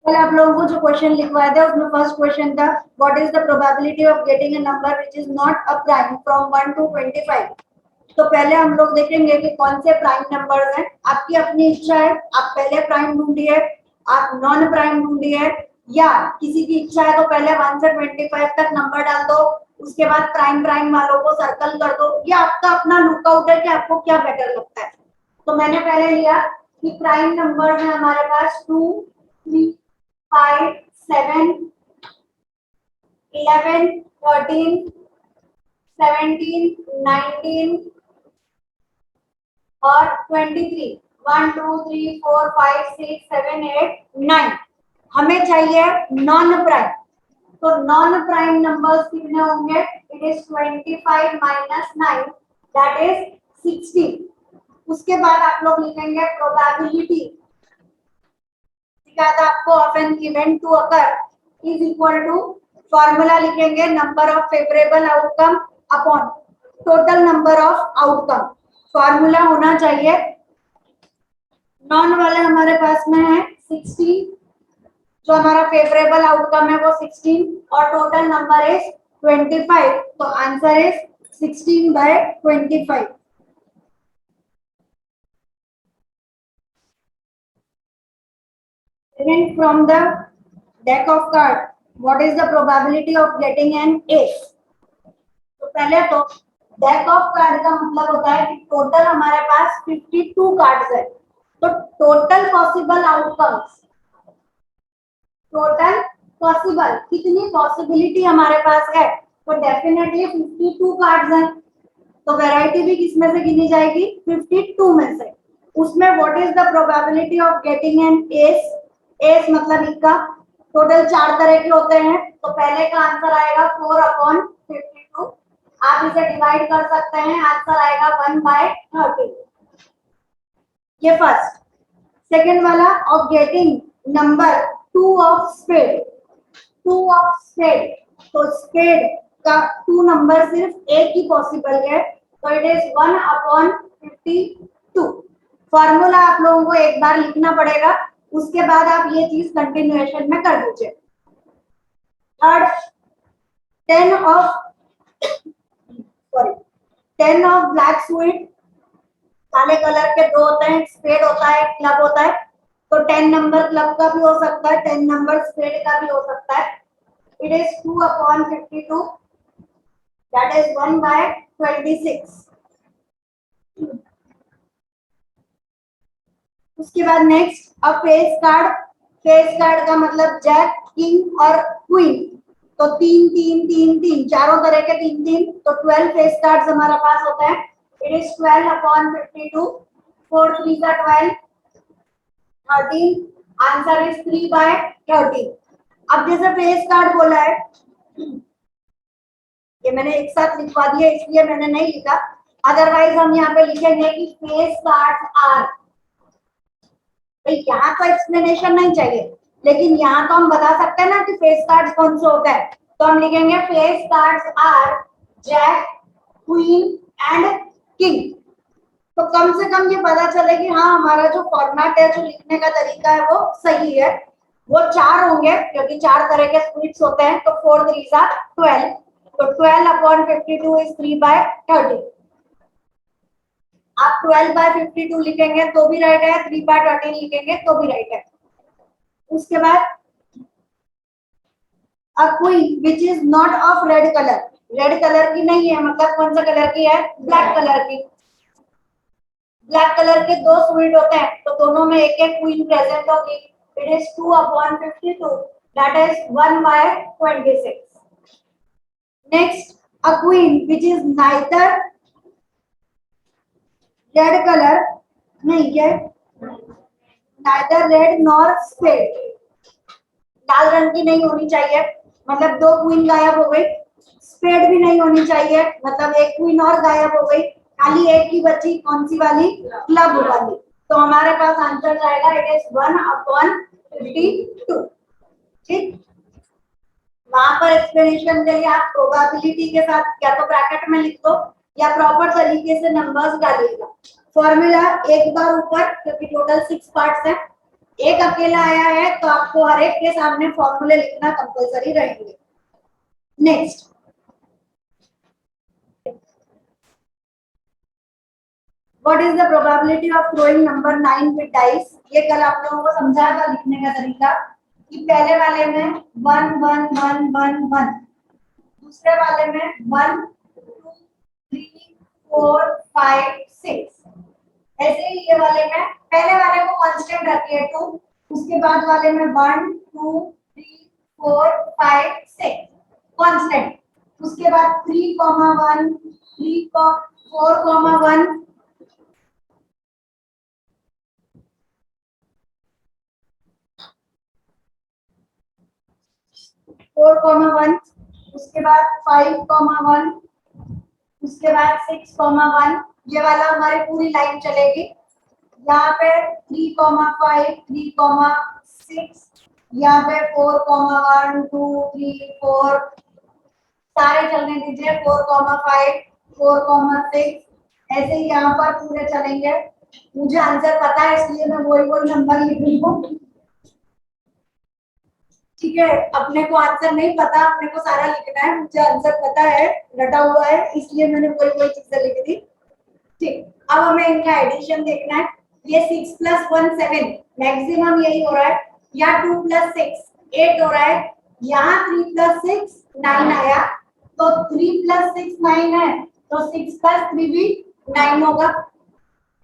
कल आप लोगों को जो क्वेश्चन लिखवाया था उसमें फर्स्ट क्वेश्चन था what is the probability of getting a number which is not a prime from 1 to 25। तो पहले हम लोग देखेंगे कि कौन से प्राइम नंबर्स हैं। आपकी अपनी इच्छा है, आप पहले प्राइम ढूंढिए, आप नॉन प्राइम ढूंढिए, या किसी की इच्छा है तो पहले 1 से 25 तक नंबर डाल दो, उसके बाद प्राइम प्राइम वालों को सर्कल कर दो। ये आपका अपना लुकआउट है कि आपको क्या बेटर लगता है। तो मैंने पहले लिया कि प्राइम नंबर है हमारे पास 2, 3, 5, 7, 11, 13, 17, 19 और 23। 1, 2, 3, 4, 5, 6, 7, 8, 9। हमें चाहिए नॉन प्राइम। तो नॉन प्राइम नंबर्स कितने होंगे? It is 25 minus 9 that is 16। उसके बाद आप लोग लिखेंगे प्रोबेबिलिटी आपको of an event to occur is equal to, formula लिखेंगे number of favourable outcome upon total number of outcome. Formula होना चाहिए, नॉन वाले हमारे पास में है 16, जो हमारा फेवरेबल आउटकम है वो 16 और टोटल नंबर इज 25। तो answer is 16/25। From the deck of cards, what is the probability of getting an ace? तो पहले तो डेक ऑफ कार्ड का मतलब होता है कि टोटल हमारे पास 52 कार्ड्स है। तो total possible outcomes, total possible कितनी पॉसिबिलिटी हमारे पास है, तो डेफिनेटली 52 कार्ड्स हैं। तो वैरायटी भी किसमें से गिनी जाएगी? 52 में से। उसमें what is the probability of getting an S? S मतलब इक्का। टोटल 4 तरह के होते हैं, तो पहले का आंसर आएगा 4/52। आप इसे डिवाइड कर सकते हैं, आंसर आएगा 1/30। ये फर्स्ट। सेकेंड वाला of getting number 2 of spade. 2 of spade, तो स्पेड का 2 नंबर सिर्फ एक ही पॉसिबल है, तो इट इज 1/52। फॉर्मूला आप लोगों को एक बार लिखना पड़ेगा, उसके बाद आप ये चीज कंटिन्यूएशन में कर दीजिए। Third, 10 of 10 of black sweet. काले कलर के दो होते हैं, स्पेड होता है, क्लब होता है। तो 10 नंबर क्लब का भी हो सकता है, 10 नंबर स्पेड का भी हो सकता है। It is 2/52, that is 1/26। उसके बाद नेक्स्ट अ फेस कार्ड। फेस कार्ड का मतलब जैक, किंग और क्वीन। तो 3 3 3 3 चारों तरह के 3 3, तो 12 फेस कार्ड्स हमारा पास होता है। It is 12/52। 4 3 का 12, 13। Answer is 3/13। अब जैसे फेस कार्ड बोला है, ये मैंने एक साथ लिखवा दिया इसलिए मैंने नहीं लिखा, अदरवाइज हम यहाँ पे लिखेंगे कि फेस कार्ड्स आर। भाई यहाँ तो एक्सप्लेनेशन नहीं चाहिए, लेकिन यहाँ तो हम बता सकते हैं ना कि फेस कार्ड्स कौन से होते हैं। तो हम लिखेंगे face cards are jack, queen and king. तो कम से कम ये पता चले कि हाँ हमारा जो फॉर्मेट है, जो लिखने का तरीका है वो सही है। वो 4 होंगे क्योंकि 4 तरह के स्वीट्स होते हैं। तो 4 3 12, तो 12/52 इज 3/30। आप 12/52 लिखेंगे तो भी राइट है, 3/13 लिखेंगे तो भी राइट है। उसके बाद a queen which is not of red colour. Red colour की नहीं है, मतलब कौन सा कलर की है? ब्लैक कलर की। ब्लैक कलर के 2 स्वीट होते हैं, तो दोनों में एक एक क्वीन प्रेजेंट होगी। It is 2/52, that is 1/26। Next a queen which is neither red colour, नहीं है, नाइदर रेड नॉर स्पेड। लाल रंग की नहीं होनी चाहिए, मतलब 2 क्वीन गायब हो गई। स्पेड भी नहीं होनी चाहिए, मतलब एक क्वीन और गायब हो गई, खाली एक ही बची, कौन सी वाली? क्लब वाली। तो हमारे पास आंसर जाएगा इट इज 1/52। ठीक, वहां पर एक्सप्लेनेशन के लिए आप प्रोबेबिलिटी के साथ या तो ब्रैकेट में लिख दो या प्रॉपर तरीके से नंबर्स डालिएगा। फॉर्मूला एक बार ऊपर, क्योंकि टोटल 6 पार्ट्स है, एक अकेला आया है तो आपको हर एक के सामने फॉर्मूले लिखना कंपलसरी रहेंगे। Next, what is the probability of throwing number 9 with dice? ये कल आप लोगों को समझाया था लिखने का तरीका कि पहले वाले में 1 1 1 1 1, दूसरे वाले में 1 2 3 4 5 6, ऐसे ही ये वाले में पहले वाले को कांस्टेंट रखिए 2, उसके बाद वाले में 1 2 3 4 5 6 कांस्टेंट, उसके बाद 3 1 3 4 1 4 1, उसके बाद 5 1, उसके बाद 6 1, ये वाला हमारी पूरी लाइन चलेगी। यहाँ पे 3 5 3 6, यहाँ पे 4 1 2 3 4, सारे चलने दीजिए 4 5 4 6, ऐसे ही यहाँ पर पूरे चलेंगे। मुझे आंसर पता है इसलिए मैं वही वही नंबर लिख रही हूँ, ठीक है। अपने को आंसर नहीं पता, अपने को सारा लिखना है, मुझे आंसर पता है, रटा हुआ है, इसलिए मैंने वही वही चीजें लिख दी। ठीक, अब हमें इनका एडिशन देखना है। ये 6 + 1 7, मैक्सिमम यही हो रहा है, या 2 + 6 8 हो रहा है, यहाँ 3 + 6 9 आया, तो 3 + 6 9 है, तो 6 + 3 भी 9 होगा।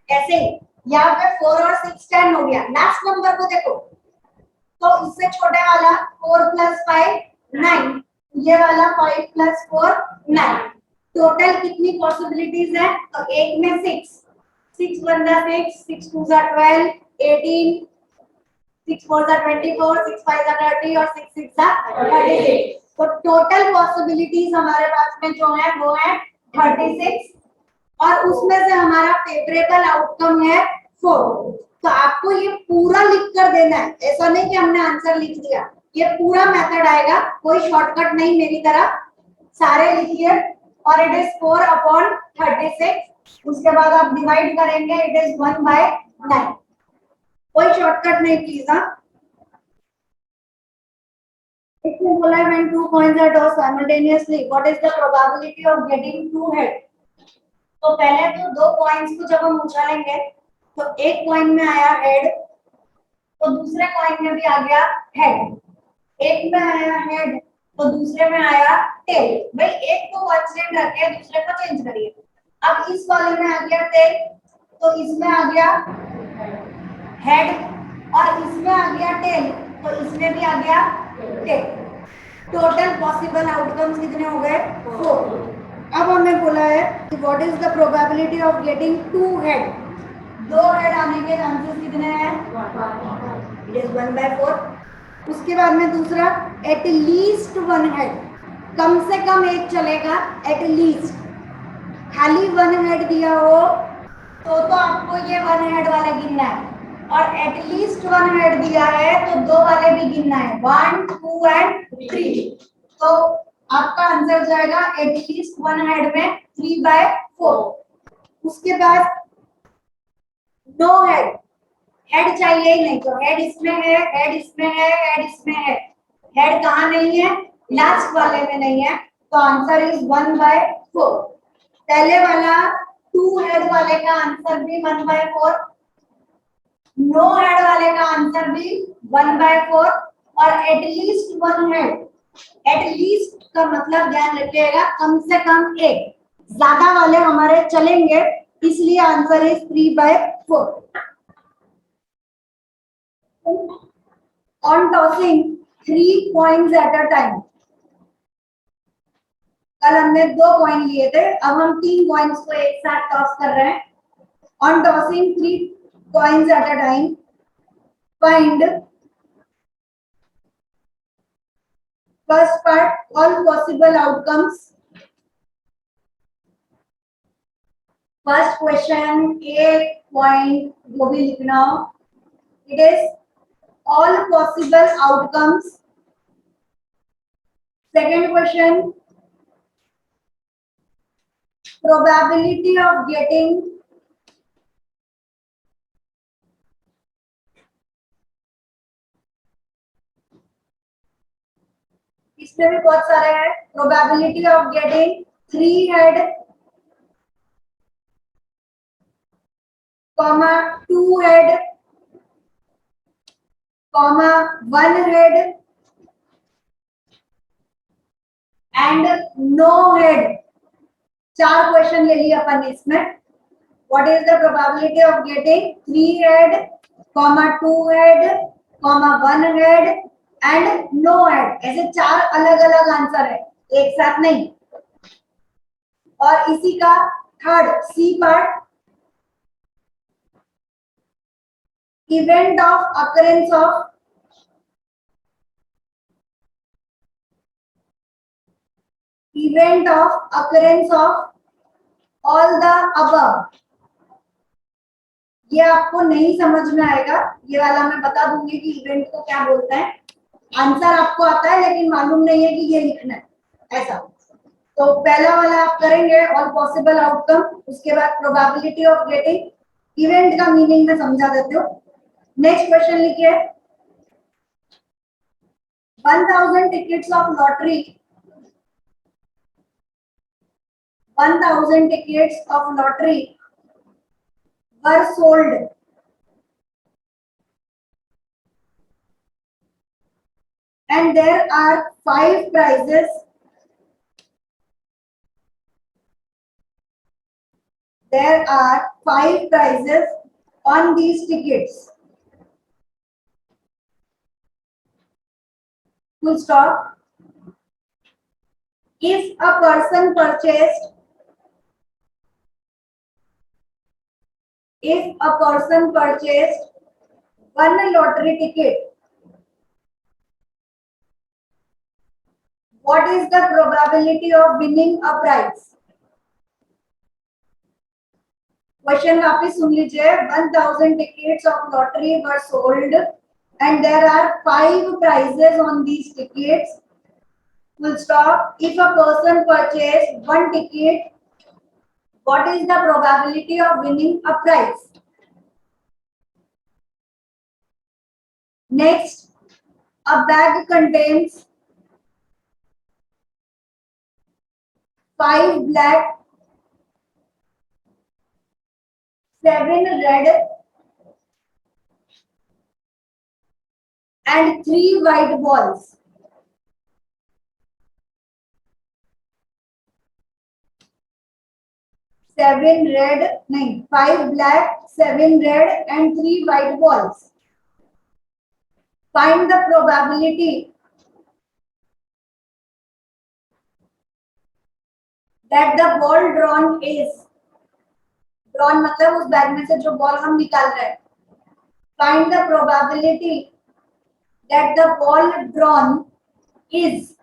ऐसे ही यहाँ पे 4 और 6 10 हो गया। लास्ट नंबर को देखो, तो इससे छोटे वाला 4 + 5 9, ये वाला 5 + 4 9, टोटल कितनी पॉसिबिलिटीज है? तो एक में 6 6 1 6 6 2 12 18 6 4 24 6 5 30 और 6 6 36, तो टोटल पॉसिबिलिटीज हमारे पास में जो है वो है 36, और उसमें से हमारा फेवरेबल आउटकम है 4। तो आपको ये पूरा लिख कर देना है, ऐसा नहीं कि हमने आंसर लिख दिया, ये पूरा मेथड आएगा, कोई शॉर्टकट नहीं मेरी तरह, सारे लिखिए। और इट इज 4/36, उसके बाद आप डिवाइड करेंगे, इट इज 1/9, कोई शॉर्टकट नहीं प्लीज। हाँ, इसमें बोला है when two coins are tossed simultaneously, what is the probability of getting two heads? तो पहले तो दो कॉइन्स को जब हम उछालेंगे तो एक कॉइन में आया हेड, तो दूसरे कॉइन में भी आ गया हेड, एक में आया हेड तो दूसरे में आया टेल। भाई एक को कांस्टेंट रखे, दूसरे को चेंज करिए। अब इस वाले में आ गया टेल, तो इसमें आ गया हेड, और इसमें आ गया टेल, तो इसमें भी आ गया टेल। टोटल पॉसिबल आउटकम्स कितने हो गए? 4। अब हमें बोला है कि what is the probability of getting two head? दो हेड आने के चांसेस कितने हैं? It is 1/4। उसके बाद में दूसरा, एट लीस्ट वन हेड, कम से कम एक चलेगा, एट लीस्ट। खाली वन हेड दिया हो तो आपको ये वन हेड वाले गिनना है, और एट लीस्ट वन हेड दिया है तो दो वाले भी गिनना है, 1 2 एंड 3। तो आपका आंसर जाएगा एट लीस्ट वन हेड में 3/4। उसके बाद नो हेड, हेड चाहिए ही नहीं, तो हेड इसमें है, हेड इसमें है, हेड इसमें है, हेड कहाँ नहीं है? लास्ट वाले में नहीं है, तो आंसर इज 1/4। पहले वाला टू हेड वाले का आंसर भी 1/4, नो हेड वाले का आंसर भी 1/4, और एटलीस्ट वन हेड, एटलीस्ट का मतलब ध्यान रखिएगा कम से कम एक, ज्यादा वाले हमारे चलेंगे, इसलिए answer is 3/4। On tossing 3 coins at a time, कल हमने 2 कॉइन लिए थे, अब हम 3 कॉइन्स को एक साथ टॉस कर रहे हैं। On tossing 3 coins at a time, find first part all possible outcomes। First question, एक पॉइंट जो भी लिखना हो, it is all possible outcomes। Second question, probability of getting इसमें भी बहुत सारे हैं. Probability of getting 3 head, comma 2 head, comma 1 head and no head. 4 question ले लिए अपन इसमें. What is the probability of getting 3 head, comma 2 head, comma 1 head and no head. ऐसे 4 अलग अलग आंसर है, एक साथ नहीं. और इसी का third c part, event of occurrence of all the above. ये आपको नहीं समझ में आएगा, ये वाला मैं बता दूंगी कि इवेंट को क्या बोलते हैं. आंसर आपको आता है लेकिन मालूम नहीं है कि ये लिखना है, ऐसा. तो पहला वाला आप करेंगे ऑल पॉसिबल आउटकम, उसके बाद प्रोबेबिलिटी ऑफ गेटिंग. इवेंट का मीनिंग में समझा देते हो. नेक्स्ट क्वेश्चन लिखिए. 1000 tickets of lottery, 1000 tickets of lottery were sold and there are 5 prizes. There are 5 prizes on these tickets. Full stop. If a person purchased one lottery ticket, what is the probability of winning a prize? Question वापिस सुन लीजिए. 1000 tickets of lottery were sold and there are 5 prizes on these tickets. Full stop. If a person purchased one ticket, what is the probability of winning a prize? Next, a bag contains 5 black, 7 red and 3 white balls. 5 black, 7 red and 3 white balls. Find the probability that the ball drawn is, drawn मतलब उस bag में से जो ball हम निकाल रहे हैं. Find the probability that the ball drawn is.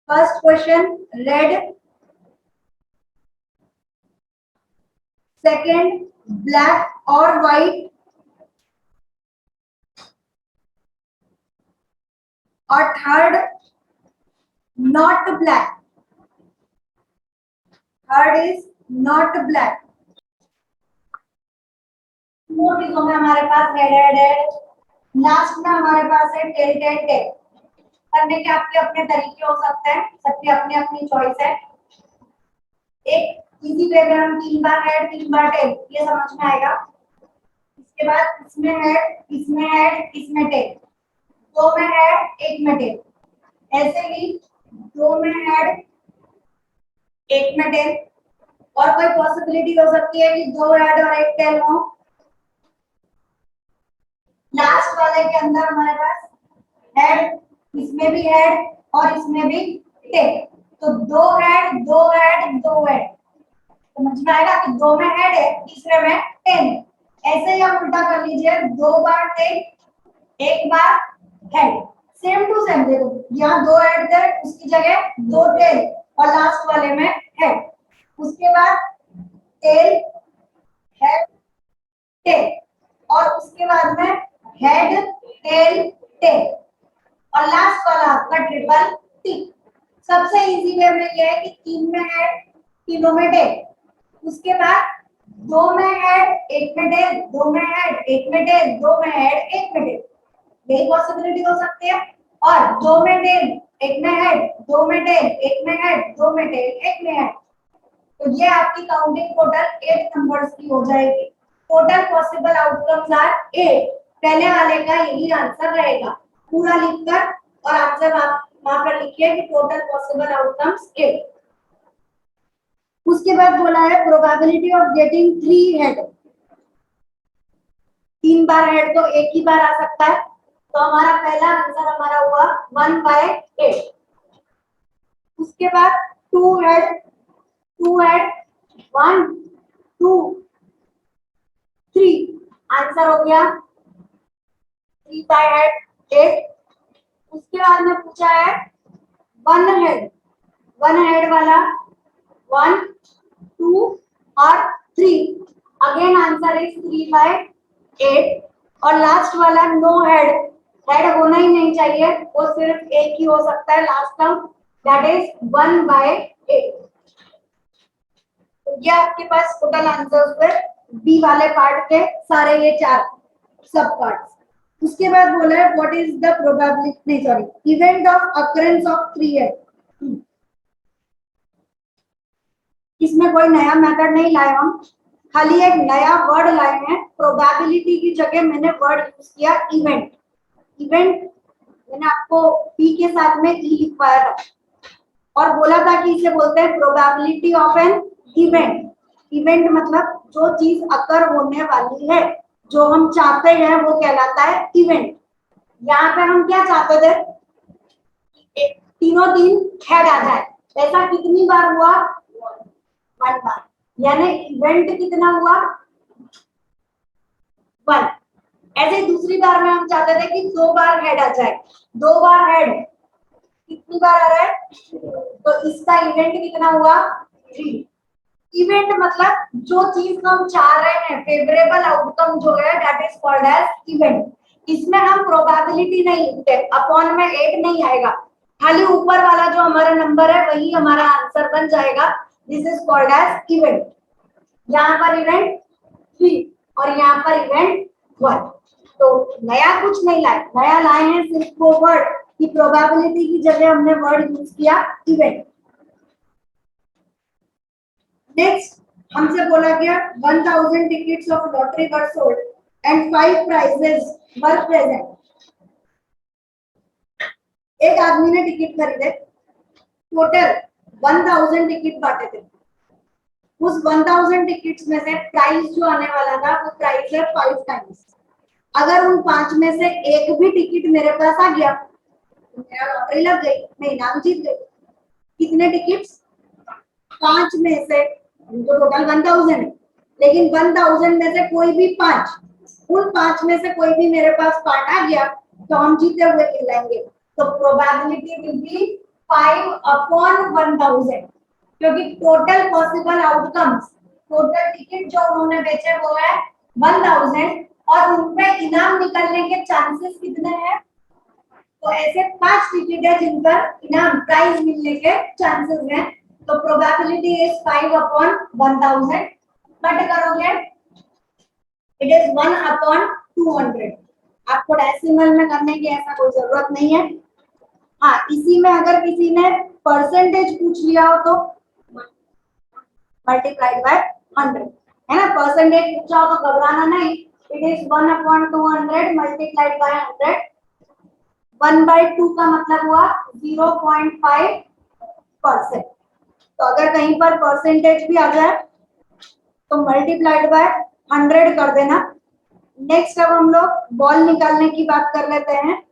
First question, red. Second, black or white. और third, not black. Third is not black. Motive में हमारे पास हेड है, लास्ट में हमारे पास है टेल टेल टेल. करने के आपके अपने तरीके हो सकते हैं, सबकी अपनी अपनी चॉइस है. एक इजी वे में हम 3 बार हेड 3 बार टेल, ये समझ में आएगा. इसके बाद इसमें हेड, इसमें हेड, इसमें टेल. 2 में हेड 1 में टेल. ऐसे ही 2 में हेड 1 में टेल. और कोई पॉसिबिलिटी हो सकती है कि 2 हेड और 1 टेल हो. लास्ट वाले के अंदर हमारे पास हेड, इसमें भी हेड और इसमें भी टेल. तो 2 हेड 2 हेड 2 हेड. समझ में आएगा कि 2 में हेड है, तीसरे में टेल. ऐसे ही आप उल्टा कर लीजिए. 2 बार टेल 1 बार हेड. Same to same. देखो यहाँ 2 हेड थे, उसकी जगह 2 टेल और लास्ट वाले में हेड. उसके बाद टेल हेड टेल और उसके बाद में हेड टेल टेल और लास्ट वाला आपका ट्रिपल टिक. सबसे इजी वे में ये है कि 3 में हेड, तीनों में टेल. उसके बाद 2 में हेड 1 में टेल, 2 में हेड 1 में टेल, 2 में हेड 1 में टेल. यही पॉसिबिलिटी हो सकती है। और दो में टेल एक में हेड, दो में टेल एक में हेड, दो में टेल एक में हेड, तो ये आपकी काउंटिंग टोटल 8 नंबर्स की हो जाएगी। Total possible outcomes are 8। पहले वाले का यही आंसर रहेगा, पूरा लिखकर और आंसर आप वहां पर लिखिए कि टोटल पॉसिबल आउटकम्स 8। उसके बाद बोला है probability of getting 3 head. 3 bar head तो एक ही बार आ सकता है, तो हमारा पहला आंसर हमारा हुआ 1/8। उसके बाद 2 हेड, 1 2 3, आंसर हो गया 3/8। उसके बाद में पूछा है 1 हेड, 1 हेड वाला 1 2 और 3, अगेन आंसर इज 3/8। और लास्ट वाला नो हेड, हेड होना ही नहीं चाहिए, वो सिर्फ एक ही हो सकता है लास्ट टर्म, दैट इज 1/8। तो ये आपके पास टोटल आंसर्स हुए बी वाले पार्ट के सारे, ये 4 सब पार्ट्स। उसके बाद बोला है व्हाट इज द प्रोबेबिलिटी, नहीं sorry, event of occurrence of 3 head. इसमें कोई नया मेथड नहीं लाए हम, खाली एक नया वर्ड लाए हैं। प्रोबेबिलिटी की जगह मैंने वर्ड यूज किया इवेंट। इवेंट मैंने आपको पी के साथ में ई लिखवाया था और बोला था कि इसे बोलते हैं probability of an event. Event मतलब जो चीज अकर होने वाली है, जो हम चाहते हैं वो कहलाता है इवेंट। यहाँ पे हम क्या चाहते थे, तीनों तीन हेड आ जाए, ऐसा कितनी बार हुआ, 1 बार, यानी इवेंट कितना हुआ 1। ऐसे दूसरी बार में हम चाहते थे कि 2 बार हेड आ जाए, 2 बार हेड कितनी बार आ रहा है, तो इसका इवेंट कितना हुआ 3। इवेंट मतलब जो चीज हम चाह रहे हैं, फेवरेबल आउटकम जो है, that is called as event. इसमें हम प्रोबेबिलिटी नहीं लिखते, अपॉन में 8 नहीं आएगा, खाली ऊपर वाला जो हमारा नंबर है वही हमारा आंसर बन जाएगा, this is called as event. यहाँ पर इवेंट 3 और यहाँ पर इवेंट 1। तो नया कुछ नहीं लाए, नया लाए हैं सिर्फ वो वर्ड की प्रोबेबिलिटी की जगह हमने वर्ड यूज किया इवेंट। नेक्स्ट हमसे बोला गया 1000 tickets of lottery were sold and 5 prizes were present. एक आदमी ने टिकट खरीदे, टोटल 1000 टिकट बांटे थे। उस 1000 टिकट्स में से प्राइस जो आने वाला था वो प्राइस है 5 टाइम्स। अगर उन 5 में से एक भी टिकट मेरे पास आ गया तो मेरा लॉटरी लग गई, मैं इनाम जीत गई। कितने टिकट्स, 5 में से, जो टोटल 1000 है, लेकिन 1000 में से कोई भी 5, उन 5 में से कोई भी मेरे पास पार्ट आ गया तो हम जीते हुए कहलाएंगे। तो प्रोबेबिलिटी विल बी 5/1000, क्योंकि total possible outcomes, total ticket जो उन्होंने बेचे वो है 1000 और उनमें इनाम निकलने के चांसेस कितने हैं, तो ऐसे 5 टिकट है जिन पर इनाम प्राइज मिलने के चांसेस हैं। तो प्रोबेबिलिटी इज 5/1000। कट करोगे इट इज 1/200। आपको डेसिमल में करने की ऐसा कोई जरूरत नहीं है। हाँ, इसी में अगर किसी ने परसेंटेज पूछ लिया हो तो मल्टीप्लाइड बाय 100, है ना। परसेंटेज पूछा हो तो घबराना नहीं, इट इज 1/200 मल्टीप्लाइड बाय 100। 1/2 का मतलब हुआ 0.5%। तो अगर कहीं पर परसेंटेज भी आ जाए तो मल्टीप्लाइड बाय 100 कर देना। नेक्स्ट अब हम लोग बॉल निकालने की बात कर लेते हैं।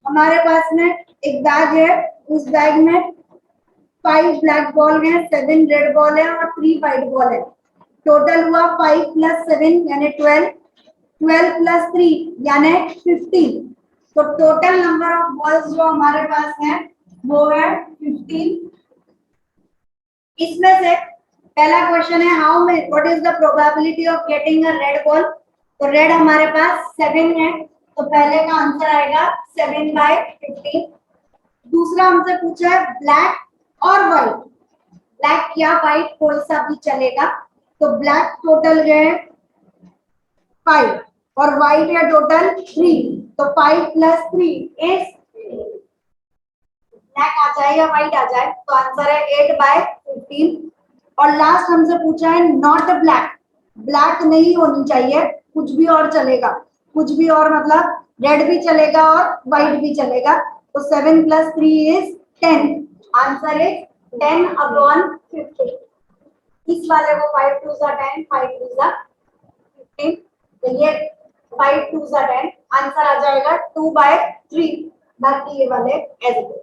हमारे पास में एक बैग है, उस बैग में 5 ब्लैक बॉल है, 7 रेड बॉल है और 3 व्हाइट बॉल है। टोटल हुआ 5 + 7 यानी 12, 12 + 3 यानी 15। तो टोटल नंबर ऑफ बॉल्स जो हमारे पास है वो है 15। इसमें से पहला क्वेश्चन है how many, what is the probability of getting a red ball. तो रेड हमारे पास 7 है, तो पहले का आंसर आएगा 7/15। दूसरा हमसे पूछा है ब्लैक और व्हाइट, ब्लैक या व्हाइट कोई सा भी चलेगा। तो ब्लैक टोटल गए 5 और व्हाइट है टोटल 3, तो 5 + 3 इज ब्लैक आ जाए या व्हाइट आ जाए, तो आंसर है 8/15। और लास्ट हमसे पूछा है नॉट ब्लैक, ब्लैक नहीं होनी चाहिए, कुछ भी और चलेगा, कुछ भी और मतलब रेड भी चलेगा और व्हाइट भी चलेगा, तो 7 + 3 इज 10, आंसर इज 10/15। इस वाले को 5 2 10, 5 2 15, तो ये 5 2 10, आंसर आ जाएगा 2/3, बाकी ये वाले एज इट इज।